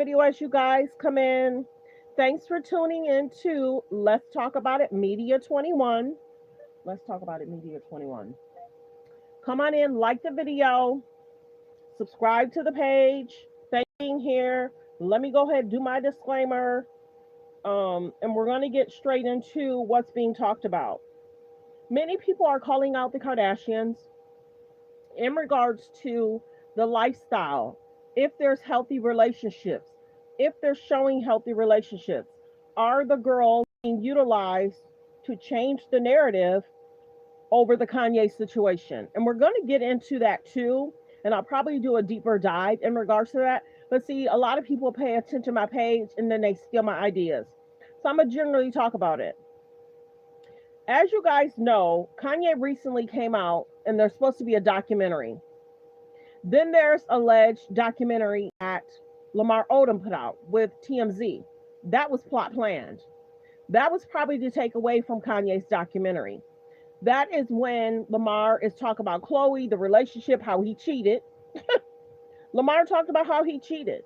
video as you guys come in. Thanks for tuning in to Let's Talk About It Media 21. Let's Talk About It Media 21. Come on in, like the video, subscribe to the page. Thank you for being here. Let me go ahead and do my disclaimer. And we're going to get straight into what's being talked about. Many people are calling out the Kardashians in regards to the lifestyle, if there's healthy relationships, if they're showing healthy relationships, are the girls being utilized to change the narrative over the Kanye situation? And we're going to get into that too. And I'll probably do a deeper dive in regards to that. But see, a lot of people pay attention to my page and then they steal my ideas. So I'm going to generally talk about it. As you guys know, Kanye recently came out and there's supposed to be a documentary. Then there's alleged documentary that Lamar Odom put out with TMZ. That was plot planned. That was probably to take away from Kanye's documentary. That is when Lamar is talking about Khloe, the relationship, how he cheated. Lamar talked about how he cheated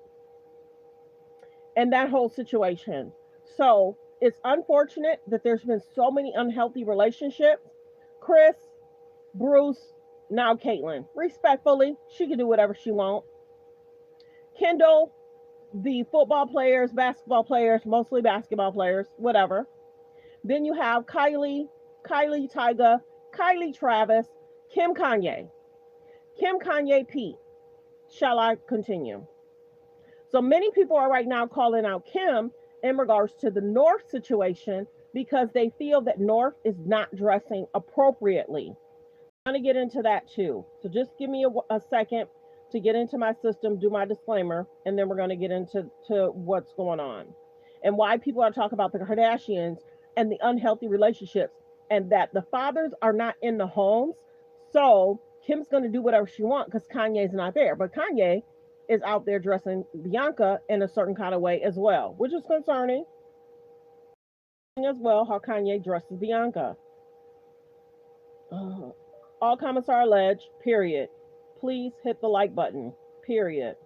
and that whole situation. So it's unfortunate that there's been so many unhealthy relationships. Chris, Bruce, now Caitlyn. Respectfully, she can do whatever she wants. Kendall, the football players, basketball players, mostly basketball players, whatever. Then you have Kylie Tyga, Kylie Travis, Kim Kanye. Kim Kanye Pete. Shall I continue? So many people are right now calling out Kim in regards to the North situation because they feel that North is not dressing appropriately. I'm going to get into that too. So just give me a second to get into my system, do my disclaimer, and then we're going to get into what's going on and why people are talking about the Kardashians and the unhealthy relationships and that the fathers are not in the homes. So Kim's going to do whatever she wants because Kanye's not there. But Kanye is out there dressing Bianca in a certain kind of way as well, which is concerning as well how Kanye dresses Bianca. All comments are alleged, period. Please hit the like button, period.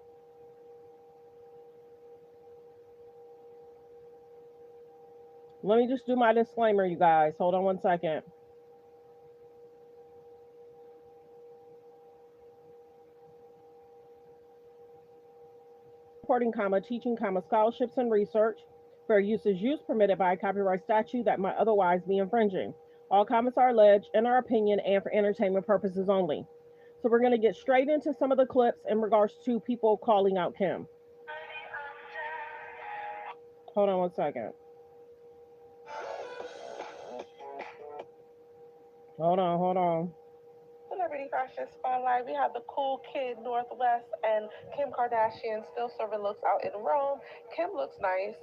Let me just do my disclaimer, you guys. Hold on one second. Supporting, teaching, scholarships and research. Fair use is use permitted by a copyright statute that might otherwise be infringing. All comments are alleged in our opinion and for entertainment purposes only. So we're going to get straight into some of the clips in regards to people calling out Kim. Hold on one second. Hold on. Celebrity Fashion Spotlight. We have the cool kid Northwest and Kim Kardashian still serving looks out in Rome. Kim looks nice,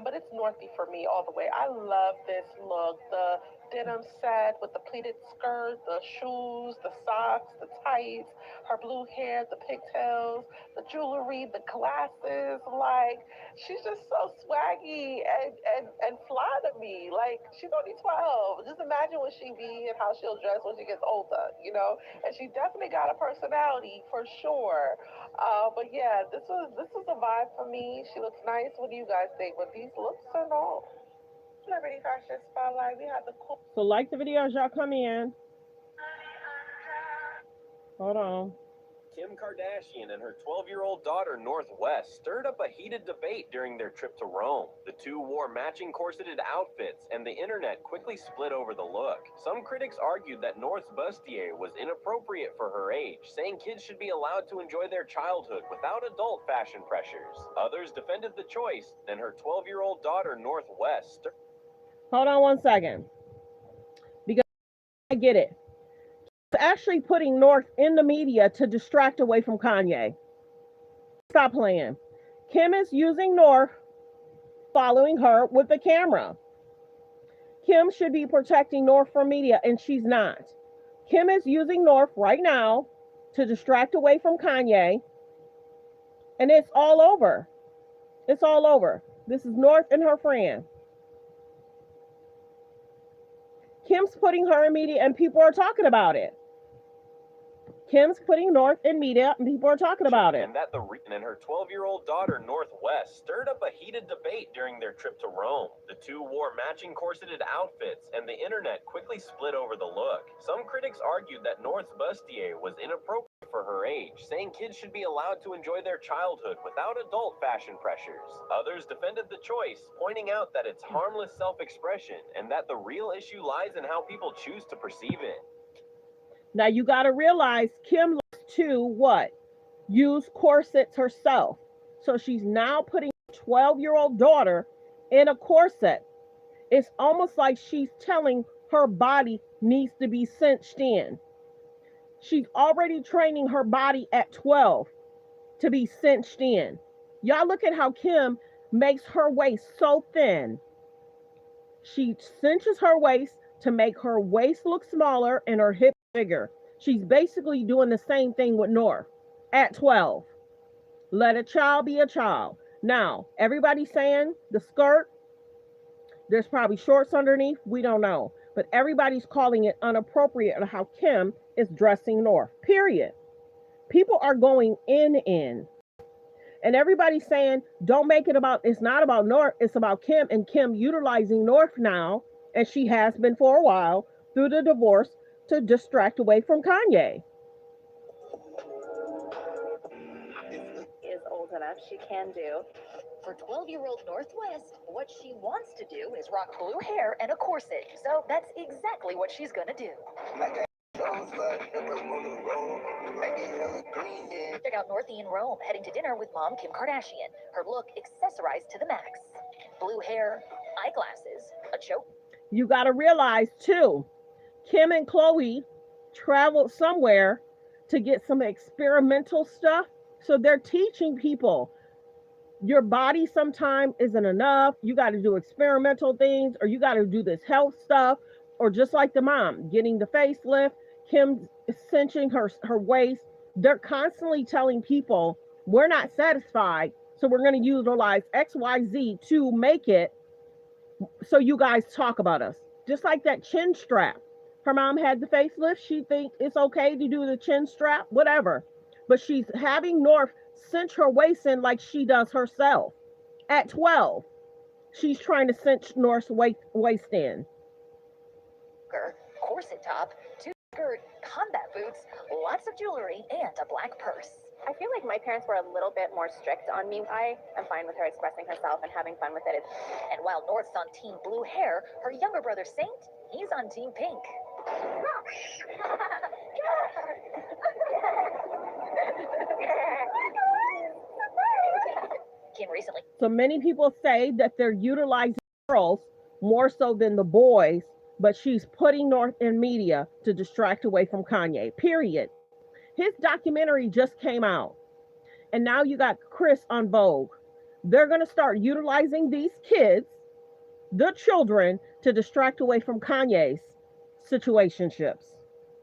but it's Northy for me all the way. I love this look. The denim set with the pleated skirt, the shoes, the socks, the tights, her blue hair, the pigtails, the jewelry, the glasses. Like, she's just so swaggy and fly to me. Like, she's only 12. Just imagine what she be and how she'll dress when she gets older. And she definitely got a personality for sure. But yeah, this is a vibe for me. She looks nice. What do you guys think? But these looks are all Celebrity Fashion Spotlight. We have the cool. So like the video as y'all come in. Hold on. Kim Kardashian and her 12-year-old daughter Northwest stirred up a heated debate during their trip to Rome. The two wore matching corseted outfits, and the internet quickly split over the look. Some critics argued that North's bustier was inappropriate for her age, saying kids should be allowed to enjoy their childhood without adult fashion pressures. Others defended the choice, and her 12-year-old daughter Northwest. Hold on one second. Because I get it. Actually putting North in the media to distract away from Kanye. Stop playing. Kim is using North, following her with the camera. Kim should be protecting North from media, and she's not. Kim is using North right now to distract away from Kanye, and it's all over. It's all over. This is North and her friend. Kim's putting her in media, and people are talking about it. Kim's putting North in media, and people are talking about it. And that the region and her 12-year-old daughter, Northwest, stirred up a heated debate during their trip to Rome. The two wore matching corseted outfits, and the internet quickly split over the look. Some critics argued that North's bustier was inappropriate for her age, saying kids should be allowed to enjoy their childhood without adult fashion pressures. Others defended the choice, pointing out that it's harmless self-expression and that the real issue lies in how people choose to perceive it. Now you got to realize Kim likes to what? Use corsets herself. So she's now putting a 12-year-old daughter in a corset. It's almost like she's telling her body needs to be cinched in. She's already training her body at 12 to be cinched in. Y'all look at how Kim makes her waist so thin. She cinches her waist to make her waist look smaller and her hips bigger. She's basically doing the same thing with North at 12. Let a child be a child. Now, everybody's saying the skirt, there's probably shorts underneath. We don't know. But everybody's calling it inappropriate on how Kim is dressing North. Period. People are going in. And everybody's saying, don't make it about, it's not about North, it's about Kim, and Kim utilizing North now, as she has been for a while, through the divorce to distract away from Kanye. Is old enough, she can do. For 12-year-old Northwest, what she wants to do is rock blue hair and a corset. So that's exactly what she's gonna do. Check out Northie in Rome, heading to dinner with mom Kim Kardashian. Her look accessorized to the max. Blue hair, eyeglasses, a choke. You got to realize too, Kim and Khloe traveled somewhere to get some experimental stuff. So they're teaching people your body sometimes isn't enough. You got to do experimental things, or you got to do this health stuff, or just like the mom getting the facelift, Kim cinching her waist. They're constantly telling people we're not satisfied, so we're going to utilize XYZ to make it so you guys talk about us. Just like that chin strap. Her mom had the facelift. She thinks it's okay to do the chin strap, whatever. But she's having North cinch her waist in like she does herself. At 12, she's trying to cinch North's waist in. Corset top, two skirt, combat boots, lots of jewelry, and a black purse. I feel like my parents were a little bit more strict on me. I am fine with her expressing herself and having fun with it. And while North's on team blue hair, her younger brother Saint, he's on team pink. Kim recently. So many people say that they're utilizing girls more so than the boys, but she's putting North in media to distract away from Kanye, period. His documentary just came out, and now you got Chris on Vogue. They're going to start utilizing these kids, the children, to distract away from Kanye's situationships.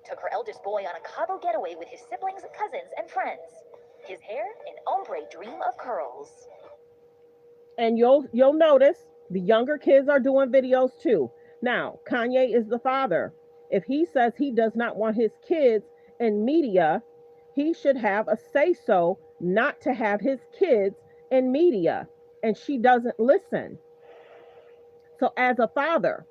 Took her eldest boy on a Cabo getaway with his siblings, cousins, and friends. His hair, an ombre dream of curls. And you'll notice the younger kids are doing videos too. Now, Kanye is the father. If he says he does not want his kids in media, he should have a say-so not to have his kids in media. And she doesn't listen. So as a father,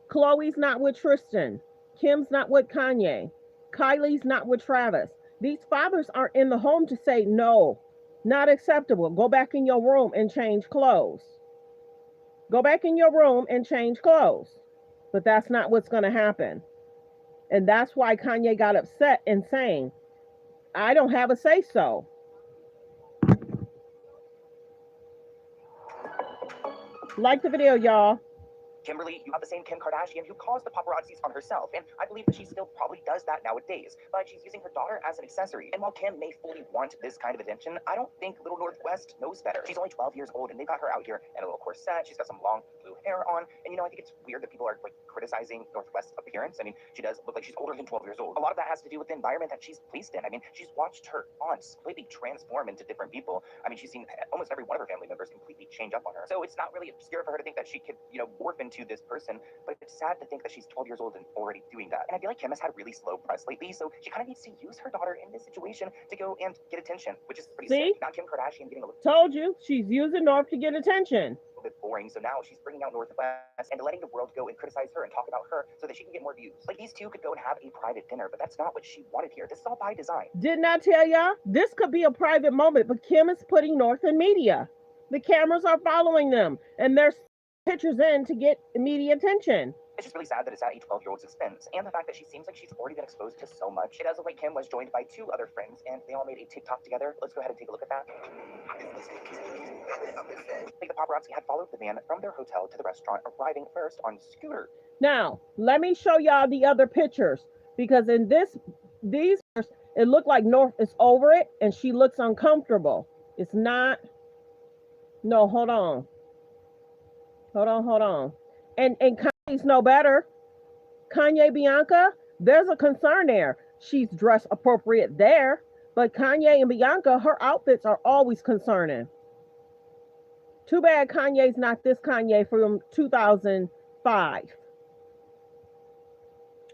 Khloe's not with Tristan. Kim's not with Kanye. Kylie's not with Travis. These fathers aren't in the home to say, no, not acceptable. Go back in your room and change clothes. Go back in your room and change clothes. But that's not what's going to happen. And that's why Kanye got upset and saying, I don't have a say-so. Like the video, y'all. Kimberly, you have the same Kim Kardashian who caused the paparazzis on herself, and I believe that she still probably does that nowadays, but she's using her daughter as an accessory. And while Kim may fully want this kind of attention, I don't think little Northwest knows better. She's only 12 years old, and they got her out here in a little corset. She's got some long blue hair on, and I think it's weird that people are criticizing Northwest's appearance. She does look like she's older than 12 years old. A lot of that has to do with the environment that she's placed in. She's watched her aunts completely transform into different people. She's seen almost every one of her family members completely change up on her. So it's not really obscure for her to think that she could, morph into to this person, but it's sad to think that she's 12 years old and already doing that. And I feel like Kim has had really slow press lately, so she kind of needs to use her daughter in this situation to go and get attention, which is pretty sick. Now Kim Kardashian getting a little... Told you, she's using North to get attention. A bit boring, so now she's bringing out Northwest and letting the world go and criticize her and talk about her so that she can get more views. Like, these two could go and have a private dinner, but that's not what she wanted here. This is all by design. Didn't I tell y'all? This could be a private moment, but Kim is putting North in media. The cameras are following them, and there's pictures in to get media attention. It's just really sad that it's at a 12-year-old's expense, and the fact that she seems like she's already been exposed to so much. It does look like Kim was joined by 2 other friends, and they all made a TikTok together. Let's go ahead and take a look at that. Like, the paparazzi had followed the man from their hotel to the restaurant, arriving first on scooter. Now, let me show y'all the other pictures, because in these it looked like North is over it, and she looks uncomfortable. It's not. No, hold on. And Kanye's no better. Kanye, Bianca, there's a concern there. She's dressed appropriate there, but Kanye and Bianca, her outfits are always concerning. Too bad Kanye's not this Kanye from 2005.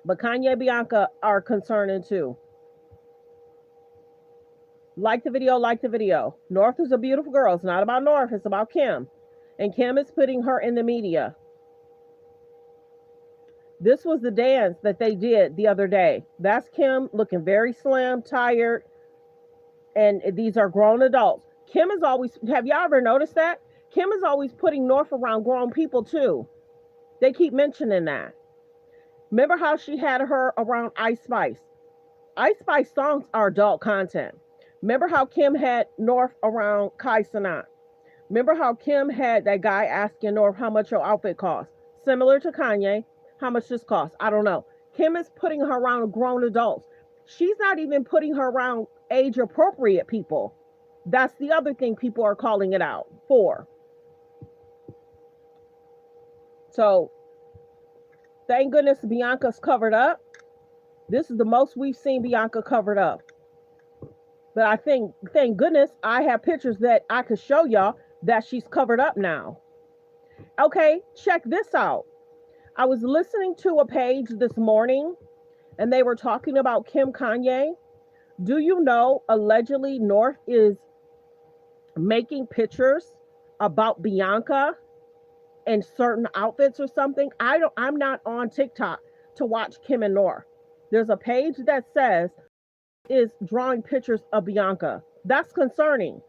But Kanye and Bianca are concerning too. Like the video. North is a beautiful girl. It's not about North, it's about Kim. And Kim is putting her in the media. This was the dance that they did the other day. That's Kim looking very slim, tired. And these are grown adults. Kim is always, have y'all ever noticed that? Kim is always putting North around grown people too. They keep mentioning that. Remember how she had her around Ice Spice? Ice Spice songs are adult content. Remember how Kim had North around Kai Cenat? Remember how Kim had that guy asking North how much your outfit costs? Similar to Kanye, how much this costs? I don't know. Kim is putting her around grown adults. She's not even putting her around age-appropriate people. That's the other thing people are calling it out for. So, thank goodness Bianca's covered up. This is the most we've seen Bianca covered up. But I think, thank goodness, I have pictures that I could show y'all that she's covered up now. Okay, check this out. I was listening to a page this morning, and they were talking about Kim Kanye. Do you know, allegedly, North is making pictures about Bianca in certain outfits or something? I'm not on TikTok to watch Kim and North. There's a page that says is drawing pictures of Bianca. That's concerning.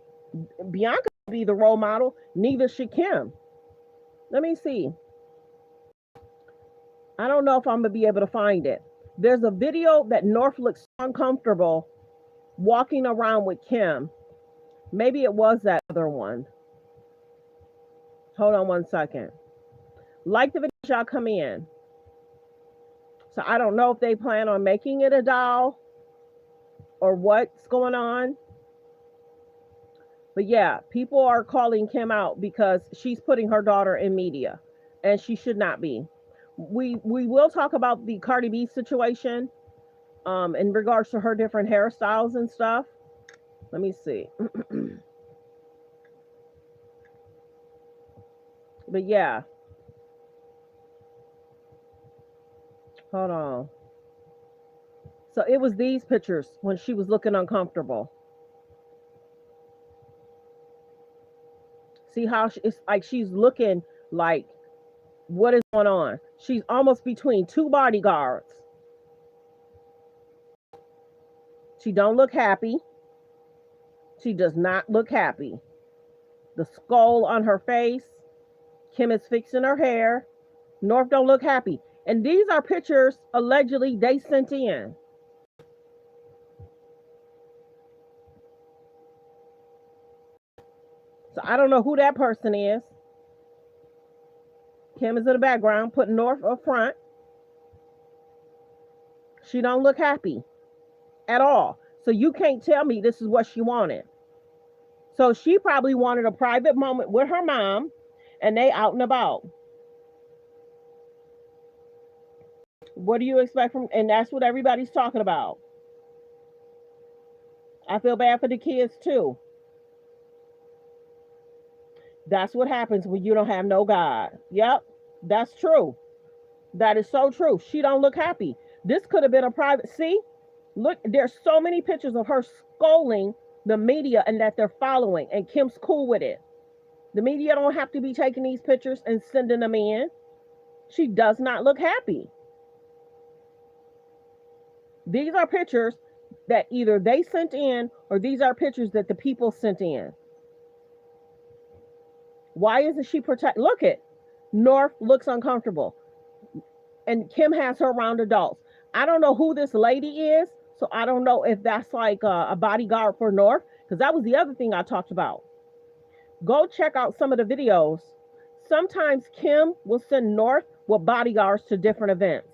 Bianca will be the role model, neither should Kim. Let me see. I don't know if I'm gonna be able to find it. There's a video that North looks uncomfortable walking around with Kim. Maybe it was that other one. Hold on one second. Like the video, y'all come in. So I don't know if they plan on making it a doll or what's going on. But yeah, people are calling Kim out because she's putting her daughter in media, and she should not be. We will talk about the Cardi B situation in regards to her different hairstyles and stuff. Let me see. But yeah. Hold on. So it was these pictures when she was looking uncomfortable. See how it's like she's looking like, what is going on? She's almost between 2 bodyguards. She don't look happy. She does not look happy. The skull on her face. Kim is fixing her hair. North don't look happy. And these are pictures allegedly they sent in. So I don't know who that person is. Kim is in the background, putting North up front. She don't look happy at all. So you can't tell me this is what she wanted. So she probably wanted a private moment with her mom, and they out and about. What do you expect from, and that's what everybody's talking about. I feel bad for the kids too. That's what happens when you don't have no God. Yep. That's true. That is so true. She don't look happy. This could have been a private. See, look, there's so many pictures of her scolding the media and that they're following, and Kim's cool with it. The media don't have to be taking these pictures and sending them in. She does not look happy. These are pictures that either they sent in or these are pictures that the people sent in. Why isn't she protect? Look at North looks uncomfortable, and Kim has her around adults. I don't know who this lady is, so I don't know if that's like a bodyguard for North, because that was the other thing I talked about. Go check out some of the videos. Sometimes Kim will send North with bodyguards to different events.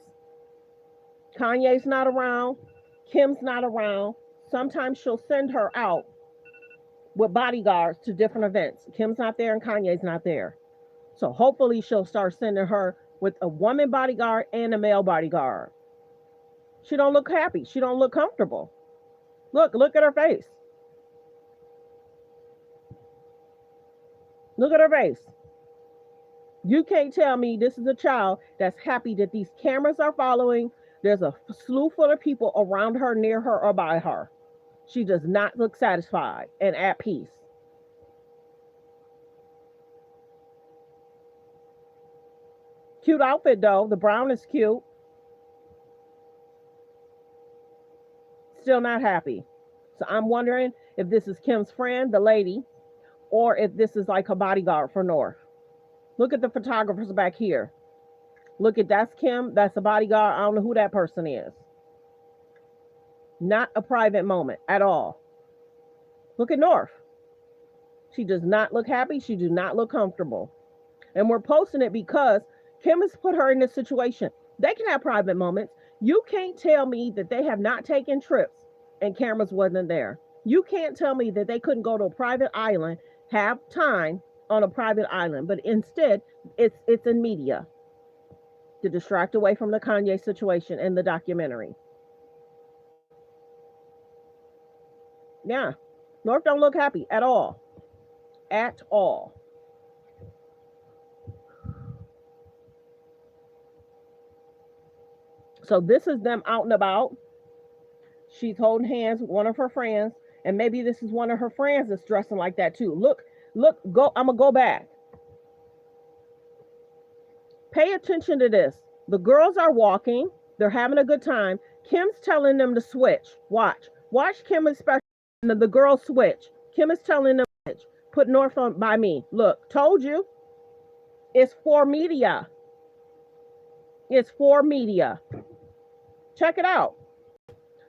Kanye's not around, Kim's not around. Sometimes she'll send her out with bodyguards to different events. Kim's not there and Kanye's not there. So hopefully she'll start sending her with a woman bodyguard and a male bodyguard. She don't look happy. She don't look comfortable. Look at her face. Look at her face. You can't tell me this is a child that's happy that these cameras are following. There's a slew full of people around her, near her, or by her. She does not look satisfied and at peace. Cute outfit though. The brown is cute. Still not happy. So I'm wondering if this is Kim's friend, the lady, or if this is like a bodyguard for North. Look at the photographers back here. Look at, that's Kim. That's a bodyguard. I don't know who that person is. Not a private moment at all. Look at North. She does not look happy. She does not look comfortable. And we're posting it because Kim has put her in this situation. They can have private moments. You can't tell me that they have not taken trips and cameras wasn't there. You can't tell me that they couldn't go to a private island, have time on a private island, but instead it's in media to distract away from the Kanye situation and the documentary. Yeah, North don't look happy at all. At all. So this is them out and about. She's holding hands with one of her friends, and maybe this is one of her friends that's dressing like that too. Look, go. I'm gonna go back. Pay attention to this. The girls are walking. They're having a good time. Kim's telling them to switch. Watch Kim especially. The girls switch. Kim is telling them to switch. Put North on by me. Look, told you. It's for media. It's for media. Check it out.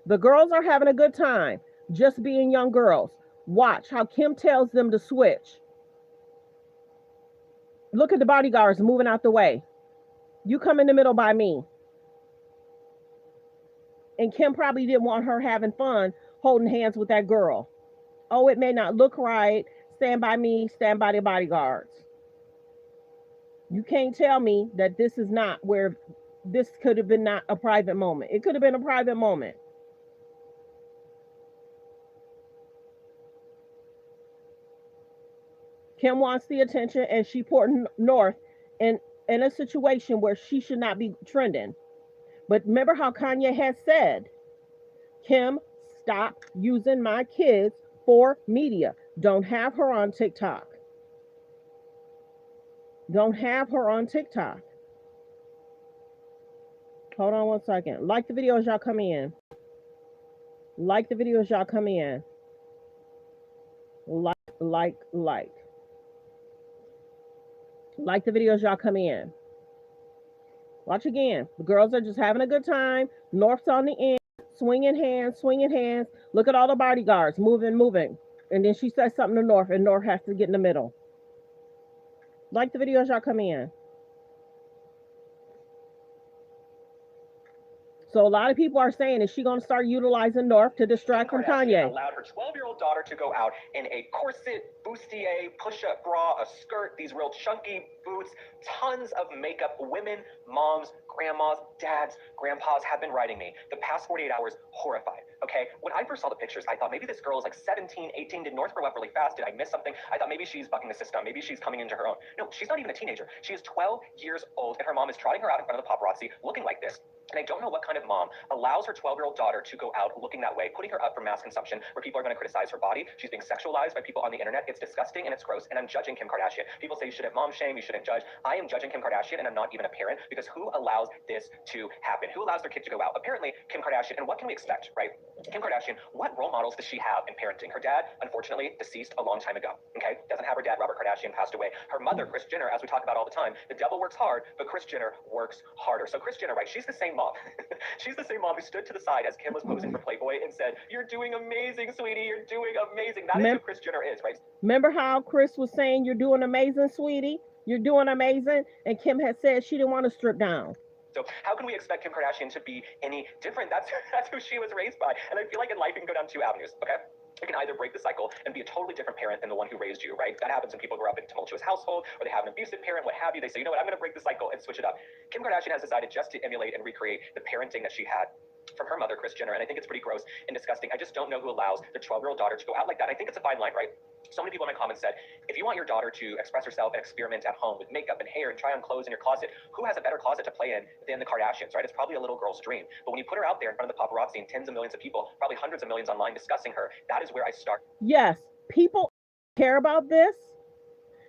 The girls are having a good time, just being young girls. Watch how Kim tells them to switch. Look at the bodyguards moving out the way. You come in the middle by me. And Kim probably didn't want her having fun holding hands with that girl. Oh, it may not look right. Stand by me, stand by the bodyguards. You can't tell me that this is not where this could have been not a private moment. It could have been a private moment. Kim wants the attention and she put North in a situation where she should not be trending. But remember how Kanye has said, Kim, stop using my kids for media. Don't have her on TikTok. Don't have her on TikTok. Hold on one second. Like the video as y'all come in. Like the video as y'all come in. Like. Like the videos y'all come in. Watch again. The girls are just having a good time. North's on the end, swinging hands. Look at all the bodyguards moving. And then she says something to North, and North has to get in the middle. Like the videos y'all come in. So a lot of people are saying, is she going to start utilizing North to distract from Kanye? Allowed her 12-year-old daughter to go out in a corset, bustier, push-up bra, a skirt, these real chunky boots, tons of makeup. Women, moms, grandmas, dads, grandpas have been writing me the past 48 hours horrified. okay? When I first saw the pictures, I thought maybe this girl is like 17, 18. Did North grow up really fast? Did I miss something? I thought maybe she's bucking the system. Maybe she's coming into her own. No, she's not even a teenager. She is 12 years old, and her mom is trotting her out in front of the paparazzi looking like this. And I don't know what kind of mom allows her 12-year-old daughter to go out looking that way, putting her up for mass consumption, where people are going to criticize her body. She's being sexualized by people on the internet. It's disgusting and it's gross. And I'm judging Kim Kardashian. People say you shouldn't mom shame, you shouldn't judge. I am judging Kim Kardashian, and I'm not even a parent, because who allows this to happen? Who allows their kid to go out? Apparently, Kim Kardashian. And what can we expect, right? Kim Kardashian, what role models does she have in parenting? Her dad, unfortunately, deceased a long time ago. Okay, doesn't have her dad. Robert Kardashian passed away. Her mother, Kris Jenner, as we talk about all the time, the devil works hard, but Kris Jenner works harder. So Kris Jenner, right? She's the same mom. She's the same mom who stood to the side as Kim was posing for Playboy and said, "You're doing amazing, sweetie. You're doing amazing." That is who Kris Jenner is, right? Remember how Kris was saying, "You're doing amazing, sweetie. You're doing amazing," and Kim had said she didn't want to strip down. So how can we expect Kim Kardashian to be any different? That's who she was raised by. And I feel like in life you can go down two avenues, okay? You can either break the cycle and be a totally different parent than the one who raised you, right? That happens when people grow up in a tumultuous household, or they have an abusive parent, what have you. They say, you know what, I'm going to break the cycle and switch it up. Kim Kardashian has decided just to emulate and recreate the parenting that she had from her mother, Kris Jenner, and I think it's pretty gross and disgusting. I just don't know who allows their 12-year-old daughter to go out like that. I think it's a fine line, right? So many people in my comments said, if you want your daughter to express herself and experiment at home with makeup and hair and try on clothes in your closet, who has a better closet to play in than the Kardashians, right? It's probably a little girl's dream. But when you put her out there in front of the paparazzi and tens of millions of people, probably hundreds of millions online discussing her, that is where I start. Yes, people care about this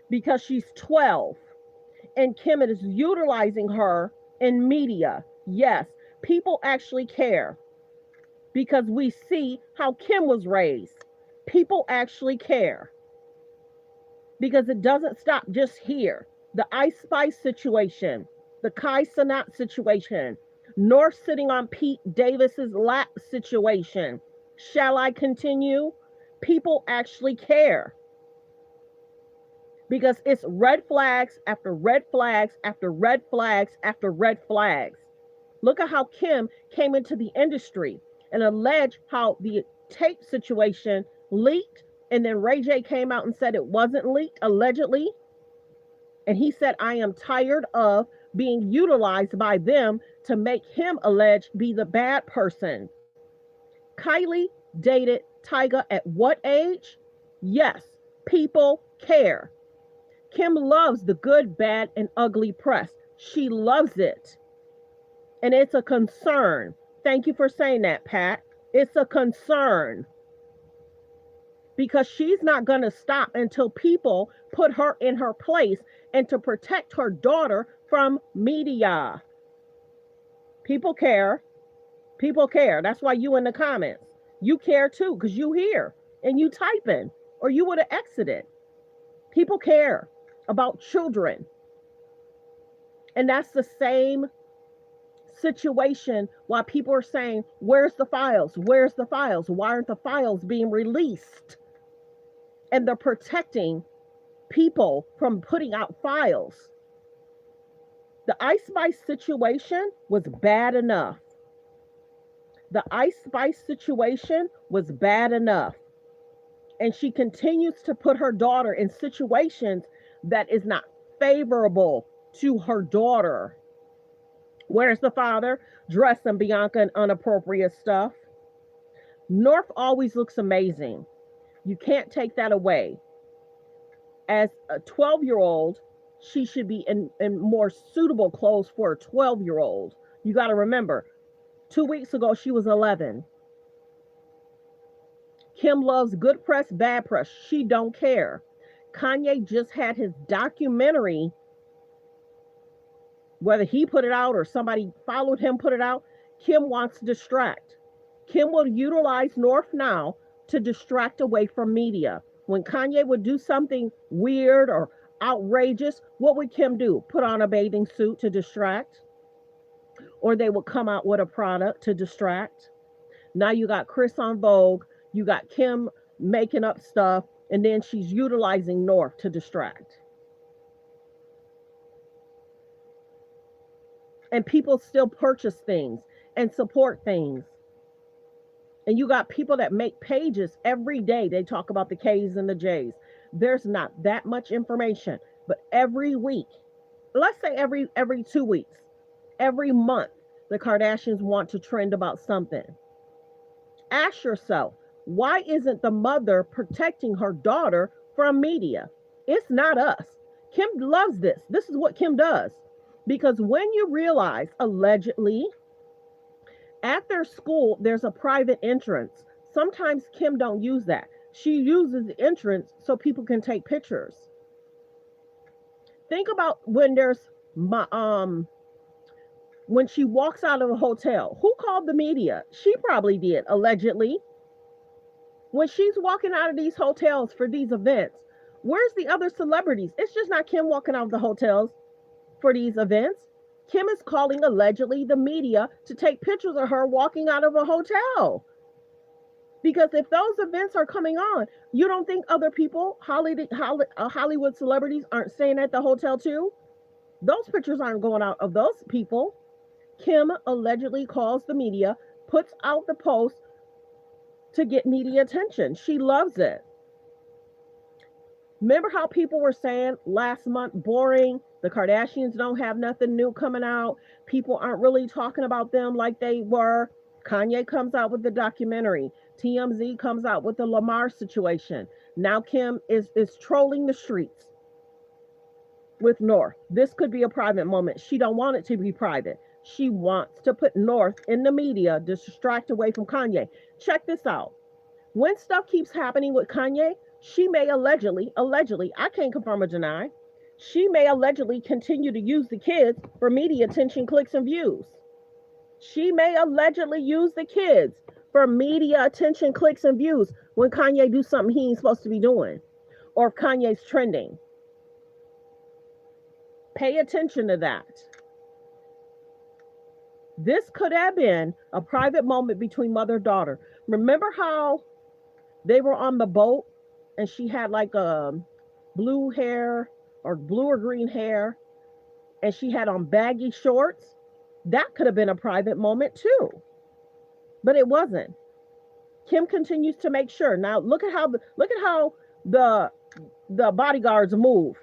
because she's 12 and Kim is utilizing her in media. Yes, people actually care because we see how Kim was raised. People actually care because it doesn't stop just here. The Ice Spice situation, the Kai Cenat situation, North sitting on Pete Davis's lap situation. Shall I continue? People actually care because it's red flags after red flags after red flags after red flags. Look at how Kim came into the industry and alleged how the tape situation leaked, and then Ray J came out and said it wasn't leaked, allegedly. And he said, I am tired of being utilized by them to make him alleged be the bad person. Kylie dated Tyga at what age? Yes, people care. Kim loves the good, bad, and ugly press. She loves it. And it's a concern. Thank you for saying that, Pat. It's a concern. Because she's not going to stop until people put her in her place and to protect her daughter from media. People care. People care. That's why you in the comments. You care too, because you here and you typing, or you would have exited. People care about children. And that's the same situation why people are saying, where's the files? Where's the files? Why aren't the files being released? And they're protecting people from putting out files. The Ice Spice situation was bad enough. The Ice Spice situation was bad enough. And she continues to put her daughter in situations that is not favorable to her daughter. Where's the father? Dressing Bianca in inappropriate stuff. North always looks amazing. You can't take that away. As a 12-year-old, she should be in more suitable clothes for a 12-year-old. You got to remember, 2 weeks ago, she was 11. Kim loves good press, bad press. She don't care. Kanye just had his documentary, whether he put it out or somebody followed him put it out. Kim wants to distract. Kim will utilize North now to distract away from media. When Kanye would do something weird or outrageous, what would Kim do? Put on a bathing suit to distract? Or they would come out with a product to distract? Now you got Chris on Vogue, you got Kim making up stuff, and then she's utilizing North to distract. And people still purchase things and support things. And you got people that make pages every day. They talk about the K's and the J's. There's not that much information, but every week, let's say every 2 weeks, every month, the Kardashians want to trend about something. Ask yourself, why isn't the mother protecting her daughter from media? It's not us. Kim loves this. This is what Kim does. Because when you realize, allegedly, at their school, there's a private entrance. Sometimes Kim don't use that. She uses the entrance so people can take pictures. Think about when there's my when she walks out of a hotel. Who called the media? She probably did, allegedly. When she's walking out of these hotels for these events, where's the other celebrities? It's just not Kim walking out of the hotels for these events. Kim is calling allegedly the media to take pictures of her walking out of a hotel. Because if those events are coming on, you don't think other people, Hollywood celebrities, aren't staying at the hotel too? Those pictures aren't going out of those people. Kim allegedly calls the media, puts out the post to get media attention. She loves it. Remember how people were saying last month, boring, the Kardashians don't have nothing new coming out, people aren't really talking about them like they were. Kanye comes out with the documentary. TMZ comes out with the Lamar situation. Now Kim is trolling the streets with North. This could be a private moment. She don't want it to be private. She wants to put North in the media to distract away from Kanye. Check this out. When stuff keeps happening with Kanye, she may allegedly, I can't confirm or deny, she may allegedly continue to use the kids for media attention, clicks, and views. She may allegedly use the kids for media attention, clicks, and views when Kanye do something he ain't supposed to be doing, or if Kanye's trending. Pay attention to that. This could have been a private moment between mother and daughter. Remember how they were on the boat and she had like a blue hair or blue or green hair and she had on baggy shorts? That could have been a private moment too. But it wasn't. Kim continues to make sure. Now look at how the bodyguards move.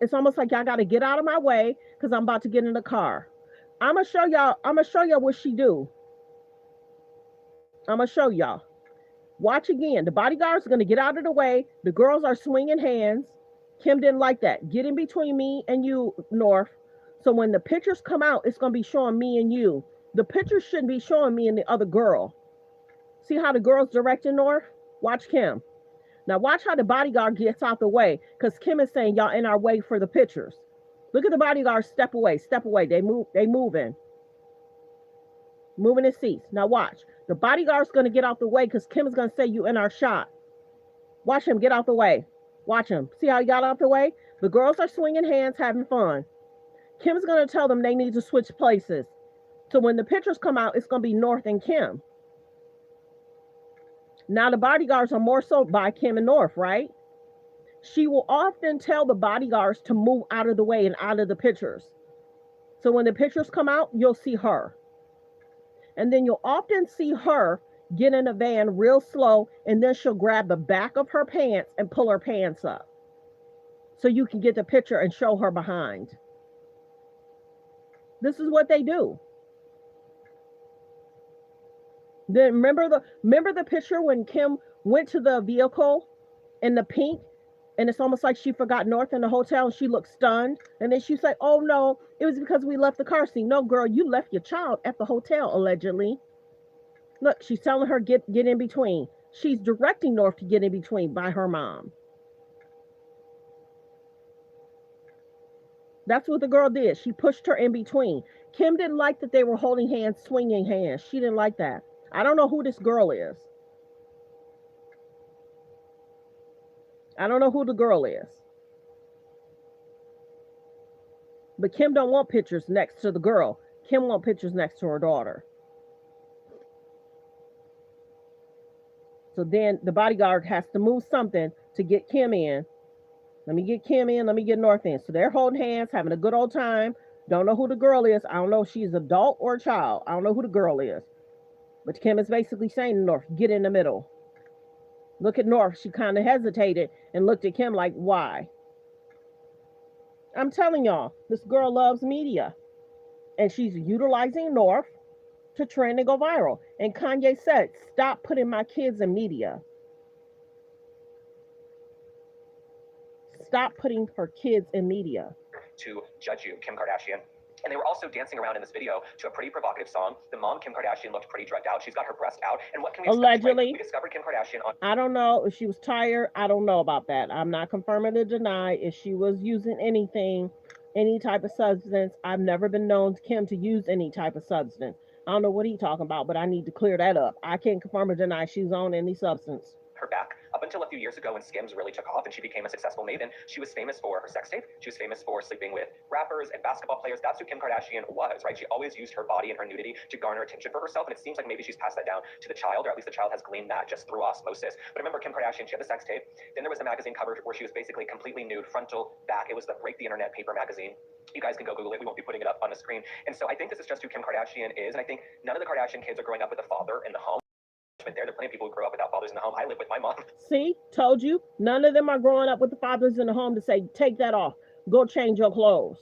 It's almost like y'all got to get out of my way because I'm about to get in the car. I'm gonna show y'all what she do. I'm gonna show y'all. Watch again. The bodyguards are gonna get out of the way. The girls are swinging hands. Kim didn't like that. Get in between me and you, North. So when the pictures come out, it's gonna be showing me and you. The pictures shouldn't be showing me and the other girl. See how the girl's directing North? Watch Kim. Now watch how the bodyguard gets out the way, because Kim is saying y'all in our way for the pictures. Look at the bodyguard step away, step away. They moving his seats. Now watch. The bodyguard's gonna get out the way because Kim is gonna say you in our shot. Watch him get out the way. Watch him. See how he got out the way? The girls are swinging hands, having fun. Kim's gonna tell them they need to switch places. So when the pictures come out, it's gonna be North and Kim. Now the bodyguards are more so by Kim and North, right? She will often tell the bodyguards to move out of the way and out of the pictures. So when the pictures come out, you'll see her. And then you'll often see her get in a van real slow, and then she'll grab the back of her pants and pull her pants up. So you can get the picture and show her behind. This is what they do. Then remember the picture when Kim went to the vehicle in the pink, and it's almost like she forgot North in the hotel and she looked stunned. And then she said, oh no, it was because we left the car seat. No, girl, you left your child at the hotel, allegedly. Look, she's telling her get in between. She's directing North to get in between by her mom. That's what the girl did. She pushed her in between. Kim didn't like that they were holding hands, swinging hands. She didn't like that. I don't know who this girl is. I don't know who the girl is. But Kim don't want pictures next to the girl. Kim want pictures next to her daughter. So then the bodyguard has to move something to get Kim in. Let me get Kim in. Let me get North in. So they're holding hands, having a good old time. Don't know who the girl is. I don't know if she's adult or a child. I don't know who the girl is. But Kim is basically saying to North, get in the middle. Look at North. She kind of hesitated and looked at Kim like, why? I'm telling y'all, this girl loves media. And she's utilizing North to trend and go viral. And Kanye said, stop putting my kids in media. Stop putting her kids in media. To judge you, Kim Kardashian. And they were also dancing around in this video to a pretty provocative song. The mom, Kim Kardashian, looked pretty drugged out. She's got her breast out. And what can we expect? Allegedly. Right? We discovered Kim Kardashian on... I don't know if she was tired. I don't know about that. I'm not confirming or deny if she was using anything, any type of substance. I've never been known Kim to use any type of substance. I don't know what he's talking about, but I need to clear that up. I can't confirm or deny she's on any substance. Her back. Up until a few years ago when Skims really took off and she became a successful maven, she was famous for her sex tape. She was famous for sleeping with rappers and basketball players. That's who Kim Kardashian was, right? She always used her body and her nudity to garner attention for herself, and it seems like maybe she's passed that down to the child, or at least the child has gleaned that just through osmosis. But remember Kim Kardashian, she had the sex tape. Then there was the magazine cover where she was basically completely nude, frontal, back. It was the Break the Internet paper magazine. You guys can go Google it. We won't be putting it up on the screen. And so I think this is just who Kim Kardashian is, and I think none of the Kardashian kids are growing up with a father in the home. There are plenty of people who grow up without fathers in the home. I live with my mom. See, told you. None of them are growing up with the fathers in the home to say, take that off. Go change your clothes.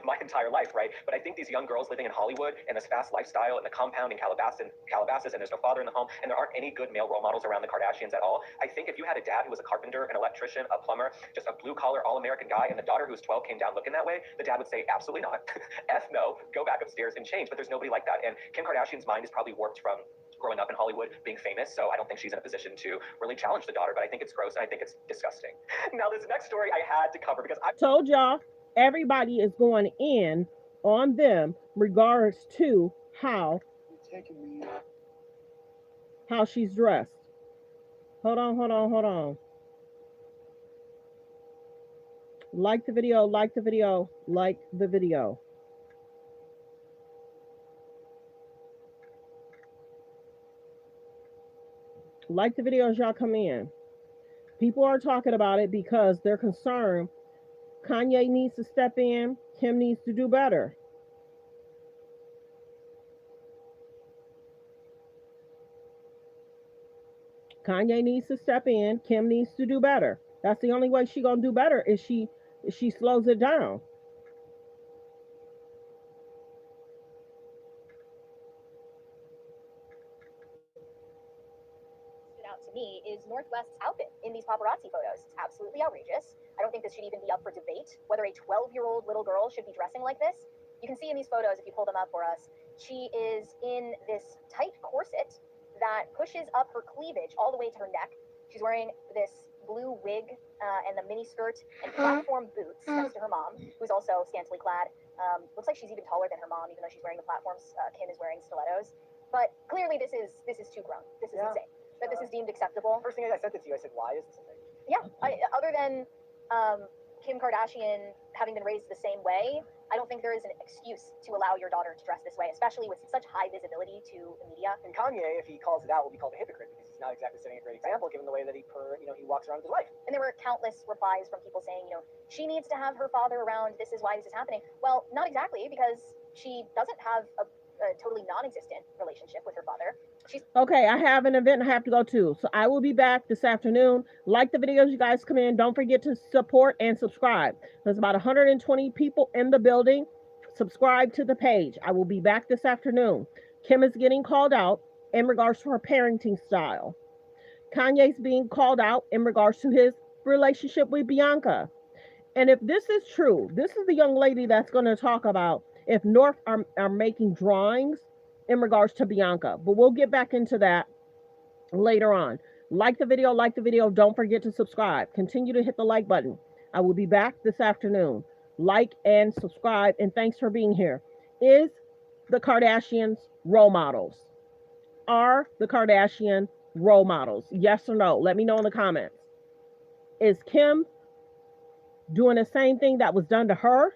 My entire life, right? But I think these young girls living in Hollywood and this fast lifestyle and the compound in Calabasas, and there's no father in the home, and there aren't any good male role models around the Kardashians at all. I think if you had a dad who was a carpenter, an electrician, a plumber, just a blue-collar, all-American guy, and the daughter who was 12 came down looking that way, the dad would say, absolutely not. F no, go back upstairs and change. But there's nobody like that. And Kim Kardashian's mind is probably warped from growing up in Hollywood, being famous, so I don't think she's in a position to really challenge the daughter, but I think it's gross and I think it's disgusting. Now, this next story I had to cover because I told y'all everybody is going in on them regards to how she's dressed. Hold on. Like the video. Like the video. Like the video as y'all come in. People are talking about it because they're concerned. Kanye needs to step in. Kim needs to do better. Kanye needs to step in. Kim needs to do better. That's the only way she's gonna do better is she slows it down. To me is North West's outfit in these paparazzi photos. It's absolutely outrageous. I don't think this should even be up for debate, whether a 12-year-old little girl should be dressing like this. You can see in these photos, if you pull them up for us, she is in this tight corset that pushes up her cleavage all the way to her neck. She's wearing this blue wig and the mini skirt and platform boots next to her mom, who's also scantily clad. Looks like she's even taller than her mom, even though she's wearing the platforms. Kim is wearing stilettos. But clearly this is too grown. This is insane. That this is deemed acceptable. First thing I sent it to you, I said, why is this a thing? Yeah, other than Kim Kardashian having been raised the same way, I don't think there is an excuse to allow your daughter to dress this way, especially with such high visibility to the media. And Kanye, if he calls it out, will be called a hypocrite because he's not exactly setting a great example given the way that he walks around with his wife. And there were countless replies from people saying, she needs to have her father around. This is why this is happening. Well, not exactly, because she doesn't have a totally non-existent relationship with her father. Okay, I have an event I have to go to, so I will be back this afternoon. Like the videos, you guys come in. Don't forget to support and subscribe. There's about 120 people in the building. Subscribe to the page. I will be back this afternoon. Kim is getting called out in regards to her parenting style. Kanye's being called out in regards to his relationship with Bianca. And if this is true, this is the young lady that's going to talk about if North are making drawings in regards to Bianca. But we'll get back into that later on. Like the video. Don't forget to subscribe. Continue to hit the like button. I will be back this afternoon. Like and subscribe, and thanks for being here. Is the Kardashians role models? Are the Kardashian role models? Yes or no? Let me know in the comments. Is Kim doing the same thing that was done to her?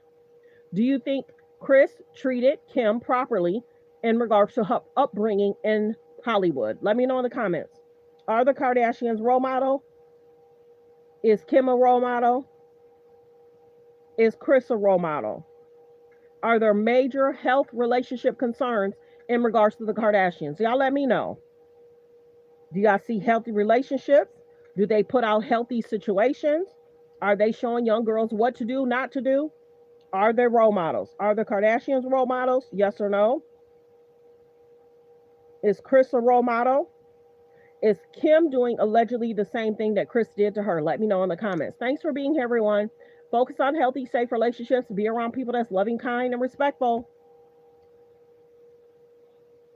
Do you think Kris treated Kim properly in regards to her upbringing in Hollywood? Let me know in the comments. Are the Kardashians role model? Is Kim a role model? Is Kris a role model? Are there major health relationship concerns in regards to the Kardashians? Y'all let me know. Do y'all see healthy relationships? Do they put out healthy situations? Are they showing young girls what to do, not to do? Are they role models? Are the Kardashians role models? Yes or no? Is Chris a role model? Is Kim doing allegedly the same thing that Chris did to her? Let me know in the comments. Thanks for being here, everyone. Focus on healthy, safe relationships. Be around people that's loving, kind, and respectful.